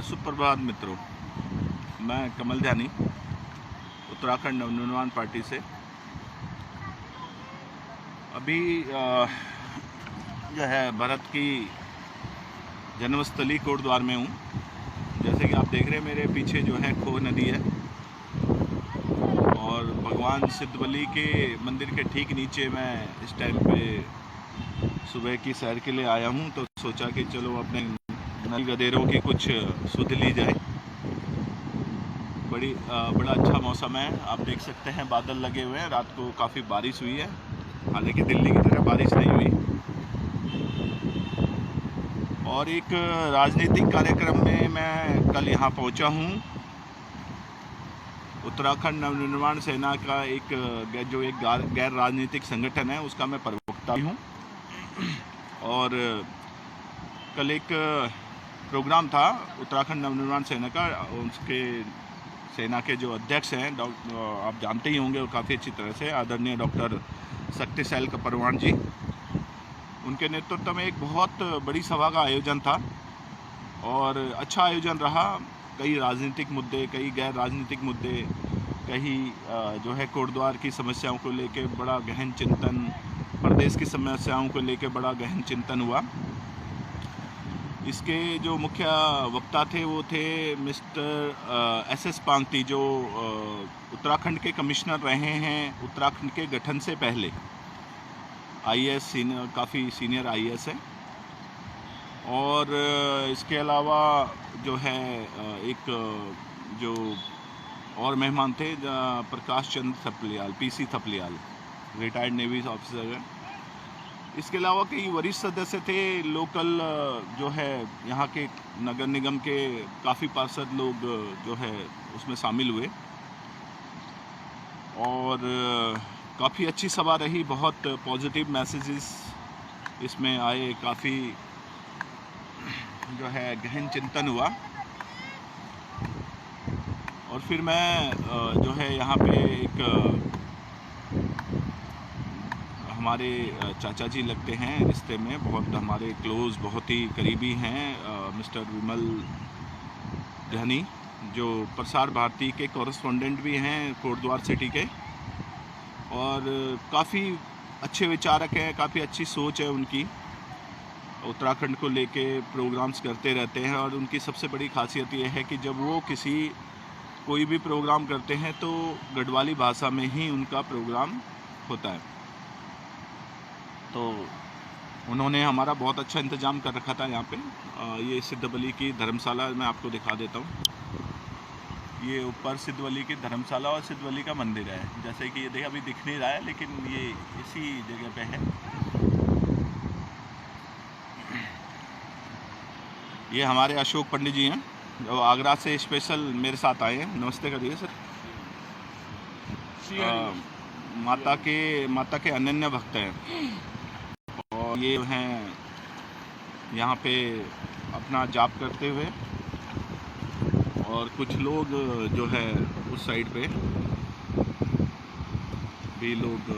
सुप्रभात मित्रों, मैं कमल ध्यानी उत्तराखंड नवनिर्माण पार्टी से। अभी जो है भरत की जन्मस्थली कोटद्वार में हूँ। जैसे कि आप देख रहे हैं मेरे पीछे जो है खो नदी है और भगवान सिद्धबली के मंदिर के ठीक नीचे मैं इस टाइम पे सुबह की सैर के लिए आया हूँ। तो सोचा कि चलो अपने नदी गदेरों की कुछ सुध ली जाए। बड़ा अच्छा मौसम है, आप देख सकते हैं बादल लगे हुए हैं। रात को काफ़ी बारिश हुई है, हालांकि दिल्ली की तरह बारिश नहीं हुई। और एक राजनीतिक कार्यक्रम में मैं कल यहाँ पहुँचा हूँ। उत्तराखंड नवनिर्माण सेना का एक गैर राजनीतिक संगठन है, उसका मैं प्रवक्ता हूँ। और कल एक प्रोग्राम था उत्तराखंड नवनिर्माण सेना का। उसके सेना के जो अध्यक्ष हैं आप जानते ही होंगे, और काफ़ी अच्छी तरह से, आदरणीय डॉक्टर शक्तिशैल परवान जी, उनके नेतृत्व में एक बहुत बड़ी सभा का आयोजन था और अच्छा आयोजन रहा। कई राजनीतिक मुद्दे, कई गैर राजनीतिक मुद्दे, कई जो है कोटद्वार की समस्याओं को लेकर बड़ा गहन चिंतन, प्रदेश की समस्याओं को लेकर बड़ा गहन चिंतन हुआ। इसके जो मुख्य वक्ता थे वो थे मिस्टर एस पांगती, जो उत्तराखंड के कमिश्नर रहे हैं उत्तराखंड के गठन से पहले। आईएएस काफ़ी सीनियर आईएएस है। और इसके अलावा जो है एक जो और मेहमान थे Prakash Chandra Thapliyal, PC Thapliyal, retired navy officer हैं। इसके अलावा कई वरिष्ठ सदस्य थे। लोकल जो है यहाँ के नगर निगम के काफ़ी पार्षद लोग जो है उसमें शामिल हुए और काफ़ी अच्छी सभा रही। बहुत पॉजिटिव मैसेजेस इसमें आए, काफ़ी जो है गहन चिंतन हुआ। और फिर मैं जो है यहाँ पे एक हमारे चाचा जी लगते हैं रिश्ते में, बहुत हमारे क्लोज, बहुत ही करीबी हैं, मिस्टर विमल ध्यानी, जो प्रसार भारती के कॉरेस्पॉन्डेंट भी हैं कोटद्वार सिटी के, और काफ़ी अच्छे विचारक हैं, काफ़ी अच्छी सोच है उनकी। उत्तराखंड को लेके प्रोग्राम्स करते रहते हैं और उनकी सबसे बड़ी खासियत ये है कि जब वो कोई भी प्रोग्राम करते हैं तो गढ़वाली भाषा में ही उनका प्रोग्राम होता है। तो उन्होंने हमारा बहुत अच्छा इंतज़ाम कर रखा था यहाँ पे। ये सिद्धबली की धर्मशाला मैं आपको दिखा देता हूँ। ये ऊपर सिद्धबली की धर्मशाला और सिद्धबली का मंदिर है। जैसे कि ये देखिए अभी दिख नहीं रहा है, लेकिन ये इसी जगह पे है। ये हमारे अशोक पंडित जी हैं, जो आगरा से स्पेशल मेरे साथ आए हैं। नमस्ते करिए सर। माता के अनन्य भक्त हैं और ये हैं यहाँ पे अपना जाप करते हुए। और कुछ लोग जो है उस साइड पे भी लोग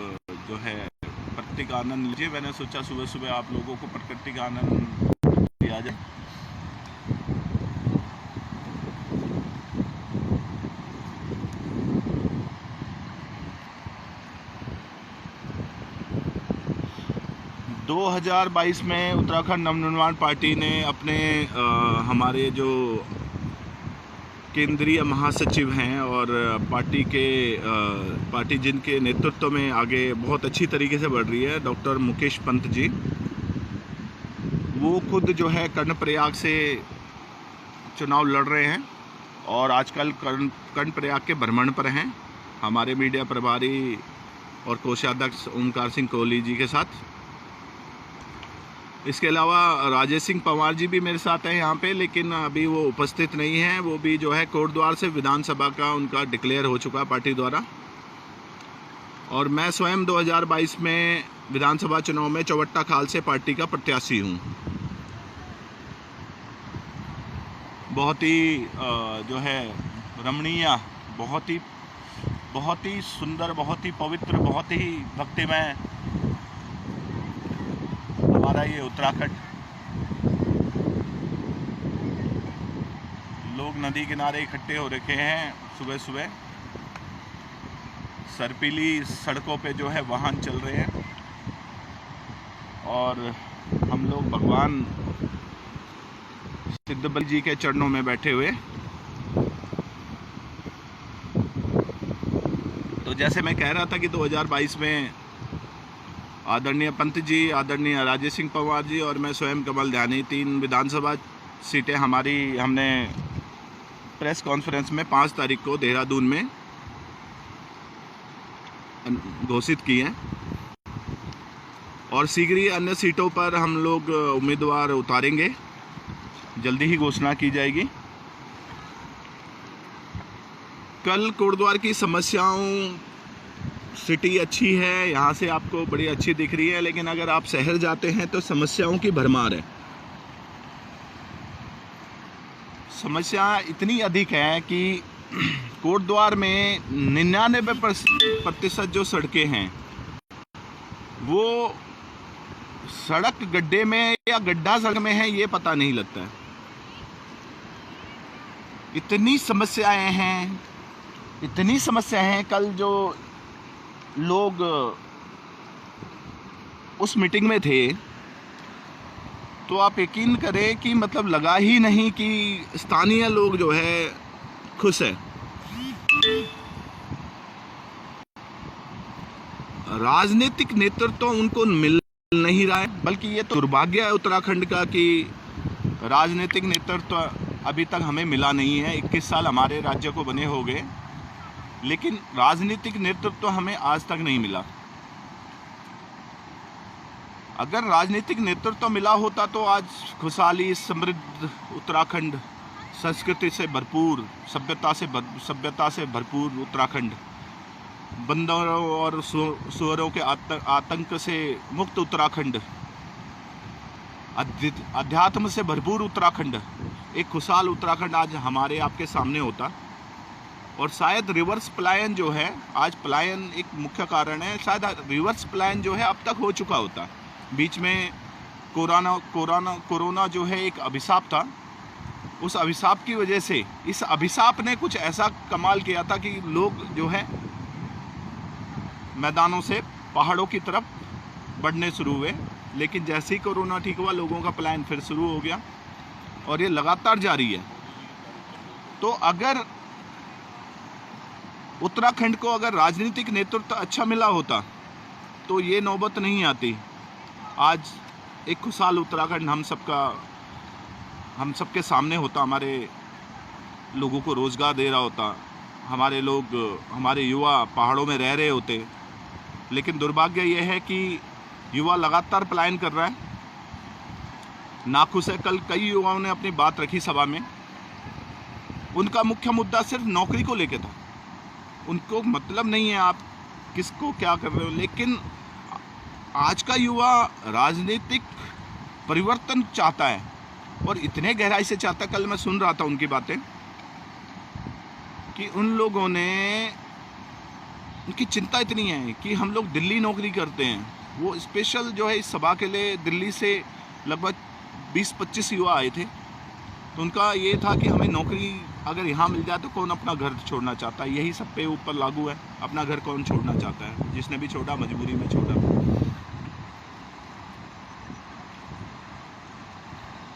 जो है प्रकृति का आनंद लीजिए। मैंने सोचा सुबह सुबह आप लोगों को प्रकृति का आनंद दिया जाए। दो 2022 में उत्तराखंड नवनिर्माण पार्टी ने अपने हमारे जो केंद्रीय महासचिव हैं और पार्टी जिनके नेतृत्व में आगे बहुत अच्छी तरीके से बढ़ रही है, डॉक्टर मुकेश पंत जी, वो खुद जो है कर्णप्रयाग से चुनाव लड़ रहे हैं और आजकल कर्णप्रयाग के भ्रमण पर हैं हमारे मीडिया प्रभारी और कोषाध्यक्ष ओमकार सिंह कोहली जी के साथ। इसके अलावा राजेश सिंह पंवार जी भी मेरे साथ हैं यहाँ पे, लेकिन अभी वो उपस्थित नहीं हैं। वो भी जो है कोटद्वार से विधानसभा का उनका डिक्लेयर हो चुका पार्टी द्वारा। और मैं स्वयं 2022 में विधानसभा चुनाव में चौबट्टा खाल से पार्टी का प्रत्याशी हूँ। बहुत ही जो है रमणीय, बहुत ही सुंदर, बहुत ही पवित्र, बहुत ही भक्तिमय हमारा ये उत्तराखंड। लोग नदी किनारे इकट्ठे हो रखे हैं सुबह सुबह। सरपीली सड़कों पे जो है वाहन चल रहे हैं और हम लोग भगवान सिद्धबल जी के चरणों में बैठे हुए। तो जैसे मैं कह रहा था कि 2022 में आदरणीय पंत जी, आदरणीय राजेश सिंह पवार जी और मैं स्वयं कमल ध्यानी 3 विधानसभा सीटें हमारी हमने प्रेस कॉन्फ्रेंस में 5 तारीख को देहरादून में घोषित की हैं और शीघ्र ही अन्य सीटों पर हम लोग उम्मीदवार उतारेंगे, जल्दी ही घोषणा की जाएगी। कल कोटद्वार की समस्याओं, सिटी अच्छी है, यहाँ से आपको बड़ी अच्छी दिख रही है, लेकिन अगर आप शहर जाते हैं तो समस्याओं की भरमार है। समस्या इतनी अधिक है कि कोटद्वार में 99% जो सड़कें हैं वो सड़क गड्ढे में या गड्ढा सड़क में है, ये पता नहीं लगता है। इतनी समस्याएं हैं, इतनी समस्याएं हैं। कल जो लोग उस मीटिंग में थे तो आप यकीन करें कि मतलब लगा ही नहीं कि स्थानीय लोग जो है खुश है। राजनीतिक नेतृत्व उनको मिल नहीं रहा है, बल्कि ये तो दुर्भाग्य है उत्तराखंड का कि राजनीतिक नेतृत्व अभी तक हमें मिला नहीं है। 21 साल हमारे राज्य को बने हो गए, लेकिन राजनीतिक नेतृत्व हमें आज तक नहीं मिला। अगर राजनीतिक नेतृत्व मिला होता तो आज खुशहाली, समृद्ध उत्तराखंड, संस्कृति से भरपूर, सभ्यता से भरपूर उत्तराखंड, बंदरों और सुअरों के आतंक से मुक्त उत्तराखंड, अध्यात्म से भरपूर उत्तराखंड, एक खुशहाल उत्तराखंड आज हमारे आपके सामने होता। और शायद रिवर्स पलायन जो है, आज पलायन एक मुख्य कारण है, शायद रिवर्स पलायन जो है अब तक हो चुका होता। बीच में कोरोना जो है एक अभिशाप था। उस अभिशाप की वजह से इस अभिशाप ने कुछ ऐसा कमाल किया था कि लोग जो है मैदानों से पहाड़ों की तरफ बढ़ने शुरू हुए। लेकिन जैसे ही कोरोना ठीक हुआ, लोगों का पलायन फिर शुरू हो गया और ये लगातार जारी है। तो अगर उत्तराखंड को अगर राजनीतिक नेतृत्व अच्छा मिला होता तो ये नौबत नहीं आती। आज एक खुशहाल उत्तराखंड हम सबके सामने होता, हमारे लोगों को रोज़गार दे रहा होता, हमारे लोग, हमारे युवा पहाड़ों में रह रहे होते। लेकिन दुर्भाग्य यह है कि युवा लगातार पलायन कर रहा है, नाखुश है। कल कई युवाओं ने अपनी बात रखी सभा में। उनका मुख्य मुद्दा सिर्फ नौकरी को लेकर था। उनको मतलब नहीं है आप किसको क्या कर रहे हो, लेकिन आज का युवा राजनीतिक परिवर्तन चाहता है और इतने गहराई से चाहता है। कल मैं सुन रहा था उनकी बातें कि उन लोगों ने, उनकी चिंता इतनी है कि हम लोग दिल्ली नौकरी करते हैं। वो स्पेशल जो है इस सभा के लिए दिल्ली से लगभग 20-25 युवा आए थे। तो उनका ये था कि हमें नौकरी अगर यहाँ मिल जाए तो कौन अपना घर छोड़ना चाहता है। यही सब पे ऊपर लागू है, अपना घर कौन छोड़ना चाहता है। जिसने भी छोड़ा मजबूरी में छोड़ा।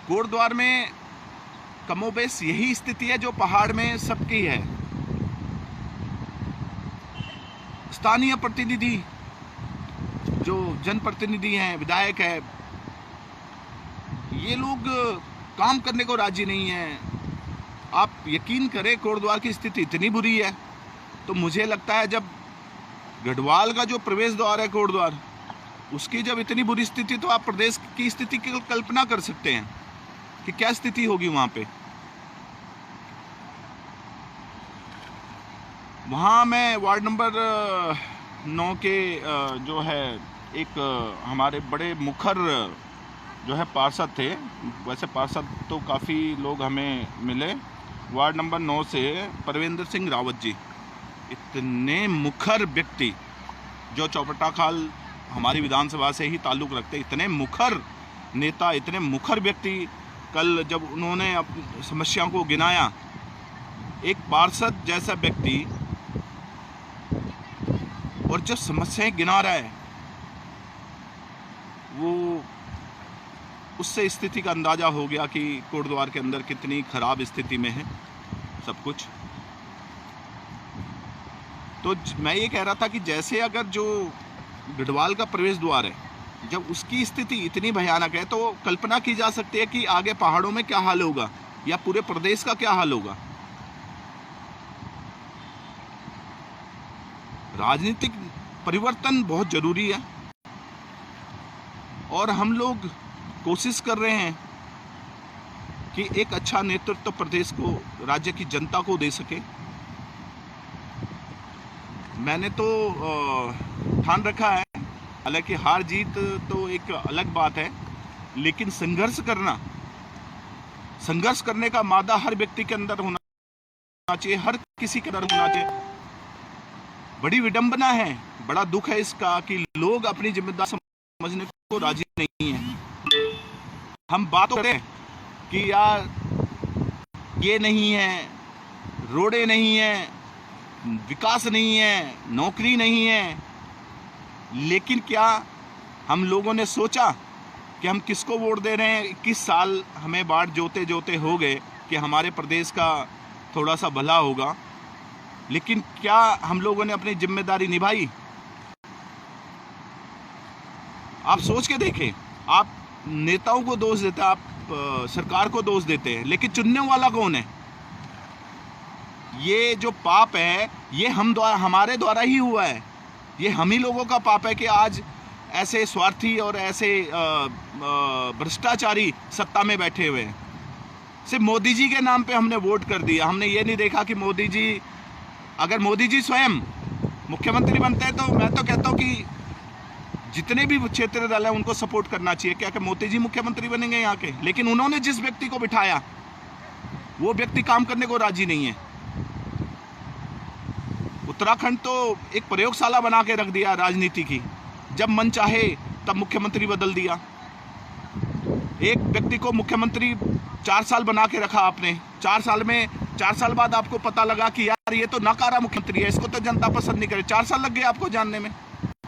कोटद्वार में कमोबेश यही स्थिति है जो पहाड़ में सबकी है। स्थानीय प्रतिनिधि, जो जनप्रतिनिधि हैं, विधायक है, ये लोग काम करने को राजी नहीं हैं। आप यकीन करें कोटद्वार की स्थिति इतनी बुरी है। तो मुझे लगता है जब गढ़वाल का जो प्रवेश द्वार है कोटद्वार, उसकी जब इतनी बुरी स्थिति, तो आप प्रदेश की स्थिति की कल्पना कर सकते हैं कि क्या स्थिति होगी वहाँ पे। वहाँ मैं वार्ड नंबर 9 के जो है एक हमारे बड़े मुखर जो है पार्षद थे। वैसे पार्षद तो काफ़ी लोग हमें मिले। वार्ड नंबर 9 से परवेंद्र सिंह रावत जी, इतने मुखर व्यक्ति जो चौपटा खाल हमारी विधानसभा से ही ताल्लुक़ रखते, इतने मुखर नेता, इतने मुखर व्यक्ति, कल जब उन्होंने समस्याओं को गिनाया एक पार्षद जैसा व्यक्ति और जो समस्याएं गिना रहा है, वो उससे स्थिति का अंदाज़ा हो गया कि कोटद्वार के अंदर कितनी खराब स्थिति में है सब कुछ। तो मैं ये कह रहा था कि जैसे अगर जो गढ़वाल का प्रवेश द्वार है, जब उसकी स्थिति इतनी भयानक है, तो कल्पना की जा सकती है कि आगे पहाड़ों में क्या हाल होगा या पूरे प्रदेश का क्या हाल होगा। राजनीतिक परिवर्तन बहुत जरूरी है और हम लोग कोशिश कर रहे हैं कि एक अच्छा नेतृत्व प्रदेश को, राज्य की जनता को दे सके। मैंने तो ठान रखा है, हालांकि हार जीत तो एक अलग बात है, लेकिन संघर्ष करने का मादा हर व्यक्ति के अंदर होना चाहिए, हर किसी के अंदर होना चाहिए। बड़ी विडंबना है, बड़ा दुख है इसका कि लोग अपनी जिम्मेदारी समझने को राजी नहीं है। हम बात करें कि यार ये नहीं है, रोडें नहीं है, विकास नहीं है, नौकरी नहीं है, लेकिन क्या हम लोगों ने सोचा कि हम किसको वोट दे रहे हैं? 21 साल हमें बाट जोते जोते हो गए कि हमारे प्रदेश का थोड़ा सा भला होगा, लेकिन क्या हम लोगों ने अपनी जिम्मेदारी निभाई? आप सोच के देखें। आप नेताओं को दोष देते हैं, आप सरकार को दोष देते हैं, लेकिन चुनने वाला कौन है? ये जो पाप है, ये हमारे द्वारा ही हुआ है। ये हम ही लोगों का पाप है कि आज ऐसे स्वार्थी और ऐसे भ्रष्टाचारी सत्ता में बैठे हुए हैं। सिर्फ मोदी जी के नाम पे हमने वोट कर दिया। हमने ये नहीं देखा कि मोदी जी, अगर मोदी जी स्वयं मुख्यमंत्री बनते हैं तो मैं तो कहता हूँ कि जितने भी क्षेत्रीय दल हैं उनको सपोर्ट करना चाहिए। क्या कि मोदी जी मुख्यमंत्री बनेंगे यहाँ के, लेकिन उन्होंने जिस व्यक्ति को बिठाया वो व्यक्ति काम करने को राजी नहीं है। उत्तराखंड तो एक प्रयोगशाला बना के रख दिया राजनीति की, जब मन चाहे तब मुख्यमंत्री बदल दिया। एक व्यक्ति को मुख्यमंत्री 4 साल बना के रखा आपने, 4 साल बाद आपको पता लगा कि यार ये तो नकारा मुख्यमंत्री है, इसको तो जनता पसंद नहीं करे। 4 साल लग गए आपको जानने में।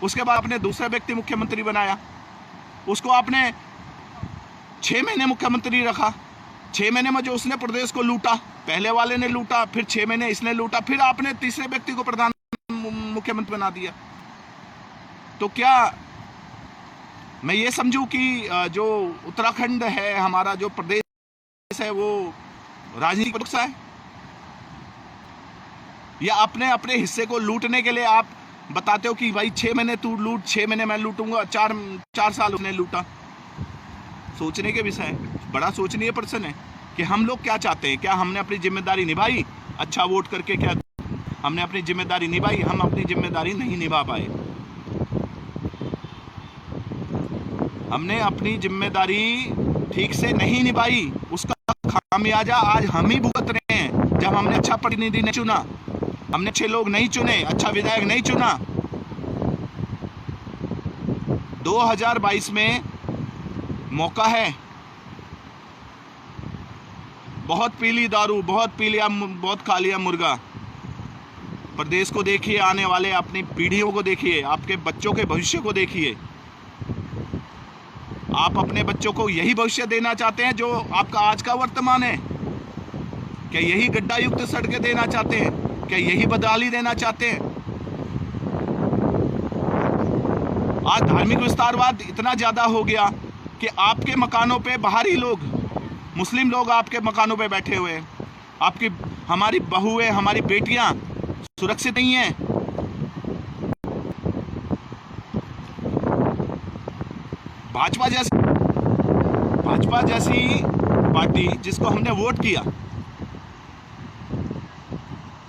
उसके बाद आपने दूसरा व्यक्ति मुख्यमंत्री बनाया, उसको आपने 6 महीने मुख्यमंत्री रखा। 6 महीने में जो उसने प्रदेश को लूटा, पहले वाले ने लूटा, फिर 6 महीने इसने लूटा, फिर आपने तीसरे व्यक्ति को प्रधान मुख्यमंत्री बना दिया। तो क्या मैं ये समझूं कि जो उत्तराखंड है, हमारा जो प्रदेश है, वो राजनीतिक पक्ष है, या अपने अपने हिस्से को लूटने के लिए आप बताते हो कि भाई 6 महीने तू लूट, 6 महीने मैं लूटूंगा, 4 साल उसने लूटा। सोचने के विषय है, बड़ा सोचनीय प्रश्न है कि हम लोग क्या चाहते हैं। क्या हमने अपनी जिम्मेदारी निभाई? अच्छा वोट करके क्या हमने अपनी जिम्मेदारी निभाई? हम अपनी जिम्मेदारी नहीं निभा पाए। हमने अपनी जिम्मेदारी ठीक से नहीं निभाई, उसका खामियाजा आज हम ही भुगत रहे हैं। जब हमने अच्छा प्रतिनिधि नहीं चुना, हमने अच्छे लोग नहीं चुने, अच्छा विधायक नहीं चुना। 2022 में मौका है, बहुत पीली दारू, बहुत खा लिया मुर्गा। प्रदेश को देखिए, आने वाले अपनी पीढ़ियों को देखिए, आपके बच्चों के भविष्य को देखिए। आप अपने बच्चों को यही भविष्य देना चाहते हैं जो आपका आज का वर्तमान है? क्या यही गड्ढा युक्त सड़कें देना चाहते हैं? क्या यही बदहाली देना चाहते हैं? आज धार्मिक विस्तारवाद इतना ज्यादा हो गया कि आपके मकानों पे बाहरी लोग, मुस्लिम लोग आपके मकानों पे बैठे हुए हैं। हमारी बहुएं, हमारी बेटियां सुरक्षित नहीं हैं। भाजपा जैसी पार्टी जिसको हमने वोट किया,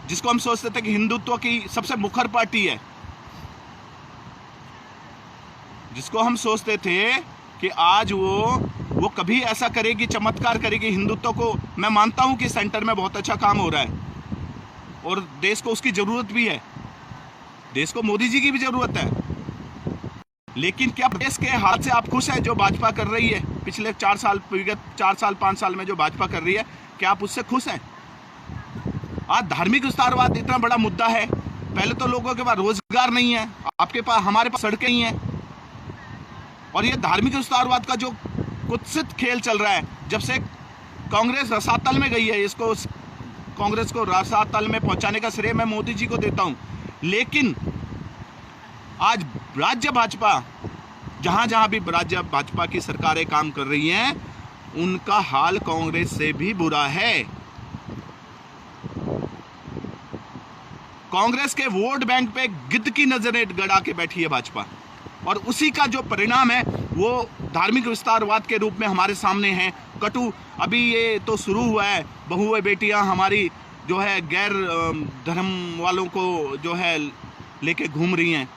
जिसको हम सोचते थे कि हिंदुत्व की सबसे मुखर पार्टी है, जिसको हम सोचते थे कि आज वो कभी ऐसा करेगी, चमत्कार करेगी हिंदुत्व को। मैं मानता हूं कि सेंटर में बहुत अच्छा काम हो रहा है और देश को उसकी जरूरत भी है, देश को मोदी जी की भी जरूरत है। लेकिन क्या देश के हाल से आप खुश हैं जो भाजपा कर रही है? पिछले 4 साल, विगत 4 साल 5 साल में जो भाजपा कर रही है, क्या आप उससे खुश हैं? आज धार्मिक विस्तारवाद इतना बड़ा मुद्दा है। पहले तो लोगों के पास रोजगार नहीं है, आपके पास, हमारे पास सड़कें ही हैं, और ये धार्मिक विस्तारवाद का जो कुत्सित खेल चल रहा है, जब से कांग्रेस रसातल में गई है, इसको, कांग्रेस को रसातल में पहुंचाने का श्रेय मैं मोदी जी को देता हूं। लेकिन आज राज्य भाजपा, जहां जहां भी राज्य भाजपा की सरकारें काम कर रही हैं, उनका हाल कांग्रेस से भी बुरा है। कांग्रेस के वोट बैंक पे गिद्ध की नजरें गड़ा के बैठी है भाजपा, और उसी का जो परिणाम है वो धार्मिक विस्तारवाद के रूप में हमारे सामने है। कटु, अभी ये तो शुरू हुआ है, बहुएं बेटियां हमारी जो है गैर धर्म वालों को जो है लेके घूम रही हैं,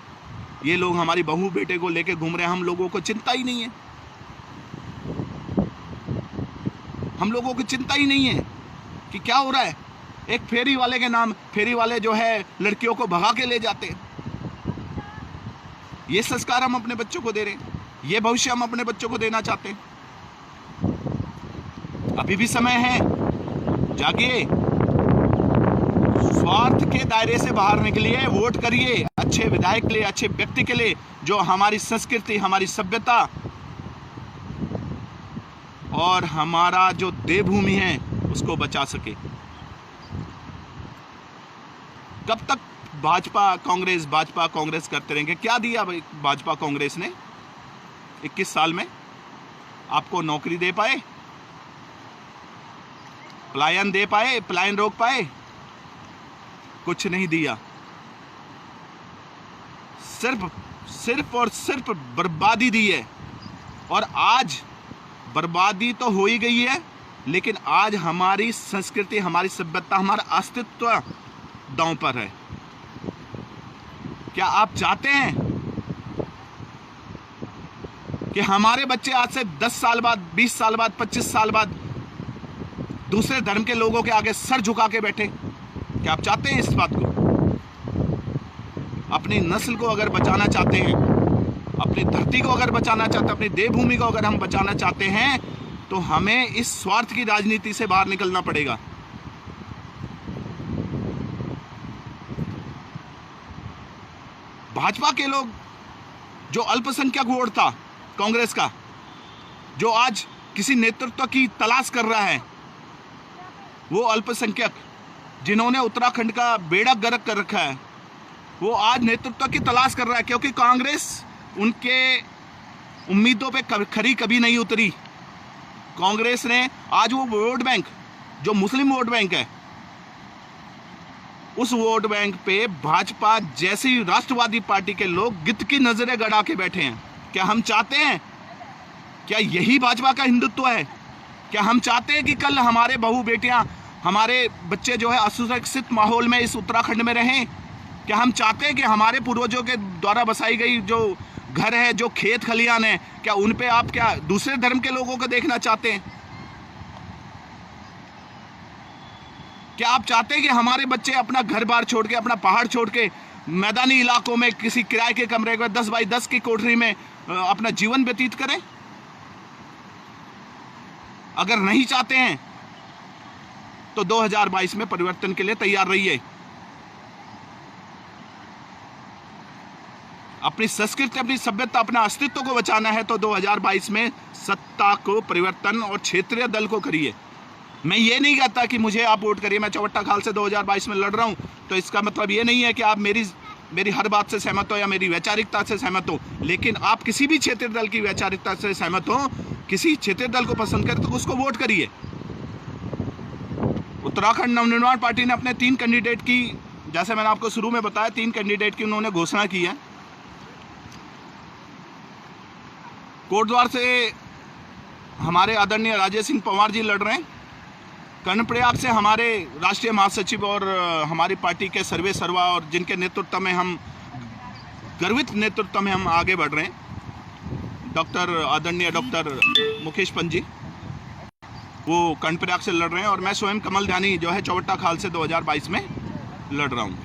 ये लोग हमारी बहू बेटे को लेके घूम रहे हैं, हम लोगों को चिंता ही नहीं है, हम लोगों को चिंता ही नहीं है कि क्या हो रहा है। एक फेरी वाले के नाम, फेरी वाले जो है लड़कियों को भगा के ले जाते हैं। ये संस्कार हम अपने बच्चों को दे रहे हैं, ये भविष्य हम अपने बच्चों को देना चाहते हैं। अभी भी समय है, जागिए, स्वार्थ के दायरे से बाहर निकलिए, वोट करिए अच्छे विधायक के लिए, अच्छे व्यक्ति के लिए, जो हमारी संस्कृति, हमारी सभ्यता और हमारा जो देवभूमि है उसको बचा सके। कब तक भाजपा कांग्रेस करते रहेंगे? क्या दिया भाजपा कांग्रेस ने 21 साल में? आपको नौकरी दे पाए, पलायन दे पाए, पलायन रोक पाए? कुछ नहीं दिया। सिर्फ और सिर्फ बर्बादी दी है। और आज बर्बादी तो हो ही गई है, लेकिन आज हमारी संस्कृति, हमारी सभ्यता, हमारा अस्तित्व दांव पर है। क्या आप चाहते हैं कि हमारे बच्चे आज से 10 साल बाद, 20 साल बाद, 25 साल बाद दूसरे धर्म के लोगों के आगे सर झुका के बैठे? क्या आप चाहते हैं इस बात को? अपनी नस्ल को अगर बचाना चाहते हैं, अपनी धरती को अगर बचाना चाहते हैं, अपनी देवभूमि को अगर हम बचाना चाहते हैं, तो हमें इस स्वार्थ की राजनीति से बाहर निकलना पड़ेगा। भाजपा के लोग, जो अल्पसंख्यक वोट था कांग्रेस का, जो आज किसी नेतृत्व की तलाश कर रहा है, वो अल्पसंख्यक जिन्होंने उत्तराखंड का बेड़ा गर्क कर रखा है, वो आज नेतृत्व की तलाश कर रहा है, क्योंकि कांग्रेस उनके उम्मीदों पे खरी कभी नहीं उतरी। कांग्रेस ने आज वो वोट बैंक, जो मुस्लिम वोट बैंक है, उस वोट बैंक पे भाजपा जैसी राष्ट्रवादी पार्टी के लोग गिद्ध की नजरें गड़ा के बैठे हैं। क्या हम चाहते हैं? क्या यही भाजपा का हिंदुत्व है? क्या हम चाहते हैं कि कल हमारे बहू बेटियां, हमारे बच्चे जो है असुरक्षित माहौल में इस उत्तराखंड में रहें? क्या हम चाहते हैं कि हमारे पूर्वजों के द्वारा बसाई गई जो घर है, जो खेत खलियान है, क्या उन पे आप क्या दूसरे धर्म के लोगों को देखना चाहते हैं? क्या आप चाहते हैं कि हमारे बच्चे अपना घर बार छोड़ के, अपना पहाड़ छोड़ के मैदानी इलाकों में किसी किराए के कमरे में 10 बाई 10 की कोठरी में अपना जीवन व्यतीत करें? अगर नहीं चाहते हैं तो 2022 में परिवर्तन के लिए तैयार रहिए। अपनी संस्कृति, अपनी सभ्यता, अपना अस्तित्व को बचाना है तो 2022 में सत्ता को परिवर्तन और क्षेत्रीय दल को करिए। मैं ये नहीं कहता कि मुझे आप वोट करिए, मैं चौबट्टा खाल से 2022 में लड़ रहा हूं, तो इसका मतलब ये नहीं है कि आप मेरी हर बात से सहमत हो या मेरी वैचारिकता से सहमत हो। लेकिन आप किसी भी क्षेत्रीय दल की वैचारिकता से सहमत हो, किसी क्षेत्रीय दल को पसंद करें, तो उसको वोट करिए। उत्तराखंड नवनिर्माण पार्टी ने अपने 3 कैंडिडेट की, जैसे मैंने आपको शुरू में बताया, 3 कैंडिडेट की उन्होंने घोषणा की है। कोटद्वार से हमारे आदरणीय राजेश सिंह पंवार जी लड़ रहे हैं। कर्णप्रयाग से हमारे राष्ट्रीय महासचिव और हमारी पार्टी के सर्वे सर्वा, और जिनके नेतृत्व में हम, गर्वित नेतृत्व में हम आगे बढ़ रहे हैं, आदरणीय डॉक्टर मुकेश पंत जी, वो कर्णप्रयाग से लड़ रहे हैं, और मैं स्वयं कमल ध्यानी जो है चौबट्टा खाल से 2022 में लड़ रहा हूँ।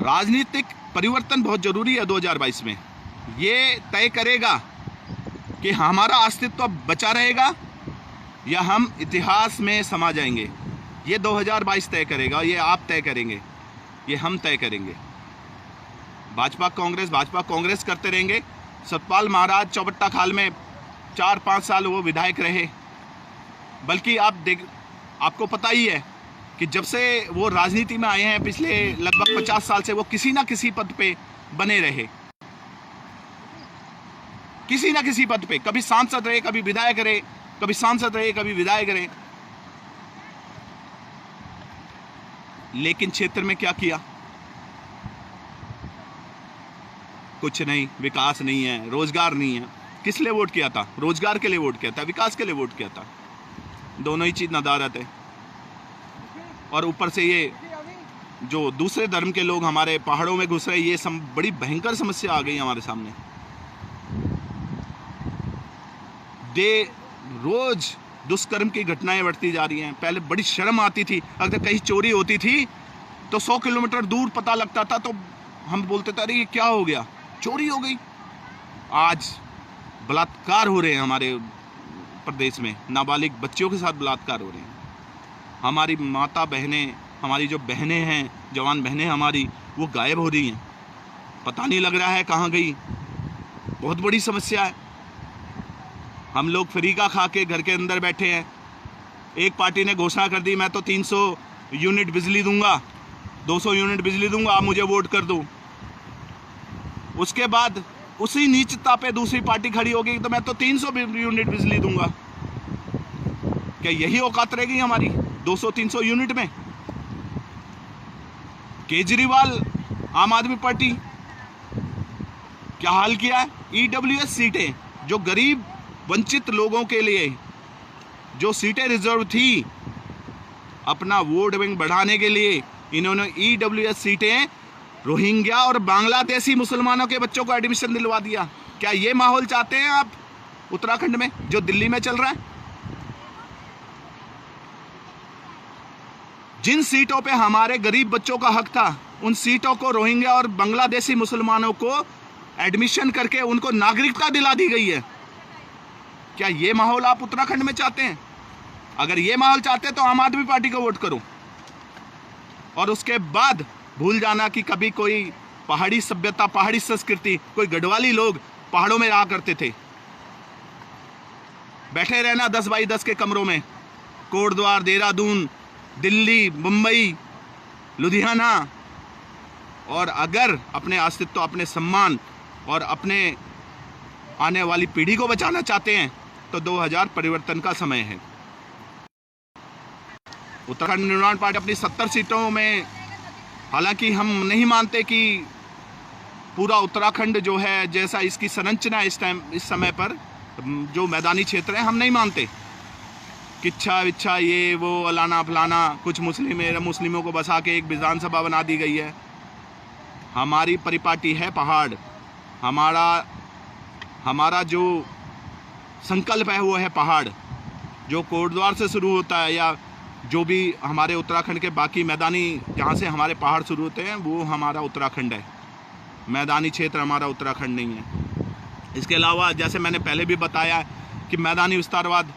राजनीतिक परिवर्तन बहुत जरूरी है 2022 में। ये तय करेगा कि हमारा अस्तित्व बचा रहेगा या हम इतिहास में समा जाएंगे, ये 2022 तय करेगा। ये आप तय करेंगे, ये हम तय करेंगे। भाजपा कांग्रेस करते रहेंगे। सतपाल महाराज चौबट्टा खाल में 4-5 साल वो विधायक रहे, बल्कि आपको पता ही है कि जब से वो राजनीति में आए हैं पिछले लगभग 50 साल से वो किसी ना किसी पद पे बने रहे, किसी ना किसी पद पे, कभी सांसद रहे, कभी विधायक रहे, कभी सांसद रहे, कभी विधायक रहे। लेकिन क्षेत्र में क्या किया? कुछ नहीं, विकास नहीं है, रोजगार नहीं है। किस लिए वोट किया था? रोजगार के लिए वोट किया था, विकास के लिए वोट किया था। दोनों ही चीज नदारत है। और ऊपर से ये जो दूसरे धर्म के लोग हमारे पहाड़ों में घुस रहे, ये बड़ी भयंकर समस्या आ गई हमारे सामने। रोज दुष्कर्म की घटनाएं बढ़ती जा रही हैं। पहले बड़ी शर्म आती थी, अगर कहीं चोरी होती थी तो 100 किलोमीटर दूर पता लगता था, तो हम बोलते थे अरे ये क्या हो गया, चोरी हो गई। आज बलात्कार हो रहे हैं हमारे प्रदेश में, नाबालिग बच्चियों के साथ बलात्कार हो रहे हैं। हमारी माता बहनें, हमारी जो बहनें हैं, जवान बहनें हमारी, वो गायब हो रही हैं, पता नहीं लग रहा है कहाँ गई। बहुत बड़ी समस्या है। हम लोग फ्री का खा के घर के अंदर बैठे हैं। एक पार्टी ने घोषणा कर दी मैं तो 300 यूनिट बिजली दूंगा, 200 यूनिट बिजली दूंगा, आप मुझे वोट कर दो। उसके बाद उसी नीचता पे दूसरी पार्टी खड़ी होगी तो मैं तो 300 यूनिट बिजली दूंगा। क्या यही औकात रहेगी हमारी 200-300 यूनिट में? केजरीवाल, आम आदमी पार्टी, क्या हाल किया है? EWS सीटें, जो गरीब वंचित लोगों के लिए जो सीटें रिजर्व थी, अपना वोट बैंक बढ़ाने के लिए इन्होंने EWS सीटें रोहिंग्या और बांग्लादेशी मुसलमानों के बच्चों को एडमिशन दिलवा दिया। क्या ये माहौल चाहते हैं आप उत्तराखंड में, जो दिल्ली में चल रहा है? जिन सीटों पे हमारे गरीब बच्चों का हक था, उन सीटों को रोहिंग्या और बांग्लादेशी मुसलमानों को एडमिशन करके उनको नागरिकता दिला दी गई है। क्या ये माहौल आप उत्तराखंड में चाहते हैं? अगर ये माहौल चाहते हैं तो आम आदमी पार्टी को वोट करो। और उसके बाद भूल जाना कि कभी कोई पहाड़ी सभ्यता, पहाड़ी संस्कृति, कोई गढ़वाली लोग पहाड़ों में रहा करते थे। बैठे रहना 10 बाई 10 के कमरों में, कोटद्वार, देहरादून, दिल्ली, मुंबई, लुधियाना। और अगर अपने अस्तित्व, अपने सम्मान और अपने आने वाली पीढ़ी को बचाना चाहते हैं तो 2000 परिवर्तन का समय है। उत्तराखंड निर्माण पार्टी अपनी 70 सीटों में, हालांकि हम नहीं मानते कि पूरा उत्तराखंड जो है, जैसा इसकी संरचना इस समय पर जो मैदानी क्षेत्र है, हम नहीं मानते। किच्छा विच्छा, ये वो अलाना फलाना, कुछ मुस्लिमों को बसा के एक विधानसभा बना दी गई है। हमारी परिपाटी है पहाड़। हमारा जो संकल्प है वो है पहाड़, जो कोटद्वार से शुरू होता है, या जो भी हमारे उत्तराखंड के बाकी मैदानी जहाँ से हमारे पहाड़ शुरू होते हैं, वो हमारा उत्तराखंड है। मैदानी क्षेत्र हमारा उत्तराखंड नहीं है। इसके अलावा जैसे मैंने पहले भी बताया कि मैदानी विस्तारवाद,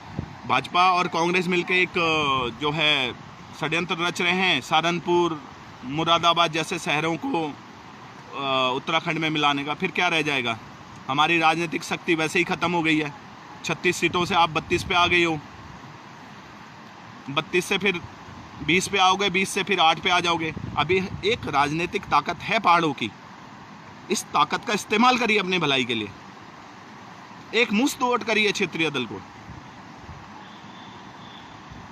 भाजपा और कांग्रेस मिलकर एक जो है षड्यंत्र रच रहे हैं, सहारनपुर, मुरादाबाद जैसे शहरों को उत्तराखंड में मिलाने का। फिर क्या रह जाएगा? हमारी राजनीतिक शक्ति वैसे ही ख़त्म हो गई है। 36 सीटों से आप 32 पे आ गई हो, 32 से फिर 20 पे आओगे, 20 से फिर 8 पे आ जाओगे। अभी एक राजनीतिक ताकत है पहाड़ों की, इस ताकत का इस्तेमाल करिए अपने भलाई के लिए। एक मुफ्त वोट करिए क्षेत्रीय दल को।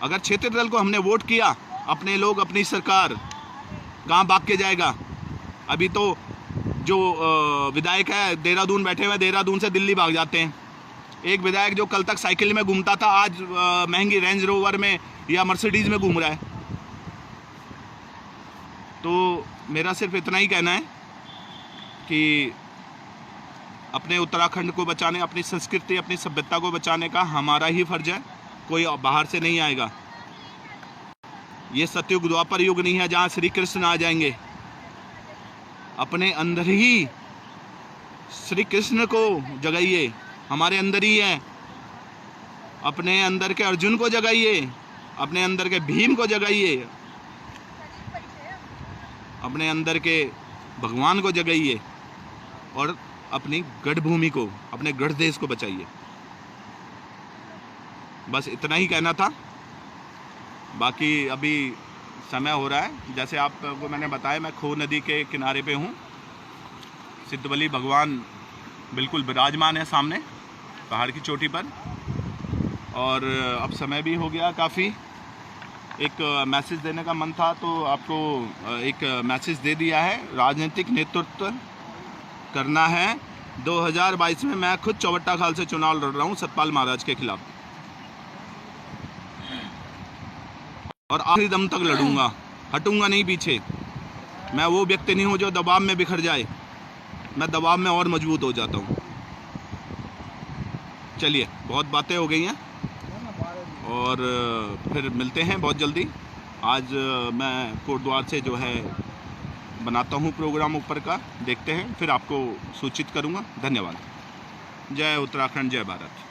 अगर क्षेत्रीय दल को हमने वोट किया, अपने लोग, अपनी सरकार कहाँ भाग के जाएगा? अभी तो जो विधायक है देहरादून बैठे हुए, देहरादून से दिल्ली भाग जाते हैं। एक विधायक जो कल तक साइकिल में घूमता था, आज महंगी रेंज रोवर में या मर्सिडीज में घूम रहा है। तो मेरा सिर्फ इतना ही कहना है कि अपने उत्तराखंड को बचाने, अपनी संस्कृति, अपनी सभ्यता को बचाने का हमारा ही फर्ज है। कोई बाहर से नहीं आएगा। ये सतयुग द्वापर युग नहीं है जहाँ श्री कृष्ण आ जाएंगे। अपने अंदर ही श्री कृष्ण को जगाइए, हमारे अंदर ही है। अपने अंदर के अर्जुन को जगाइए, अपने अंदर के भीम को जगाइए, अपने अंदर के भगवान को जगाइए और अपनी गढ़ भूमि को, अपने गढ़ देश को बचाइए। बस इतना ही कहना था। बाकी अभी समय हो रहा है, जैसे आपको मैंने बताया, मैं खो नदी के किनारे पे हूँ। सिद्धबली भगवान बिल्कुल विराजमान है सामने पहाड़ की चोटी पर। और अब समय भी हो गया काफ़ी। एक मैसेज देने का मन था तो आपको एक मैसेज दे दिया है। राजनीतिक नेतृत्व करना है। 2022 में मैं खुद चौबट्टा खाल से चुनाव लड़ रहा हूँ सतपाल महाराज के खिलाफ, और आखिरी दम तक लड़ूंगा, हटूंगा नहीं पीछे। मैं वो व्यक्ति नहीं हूँ जो दबाव में बिखर जाए, मैं दबाव में और मजबूत हो जाता हूँ। चलिए, बहुत बातें हो गई हैं और फिर मिलते हैं बहुत जल्दी। आज मैं कोटद्वार से जो है बनाता हूँ प्रोग्राम ऊपर का, देखते हैं, फिर आपको सूचित करूँगा। धन्यवाद। जय उत्तराखंड, जय भारत।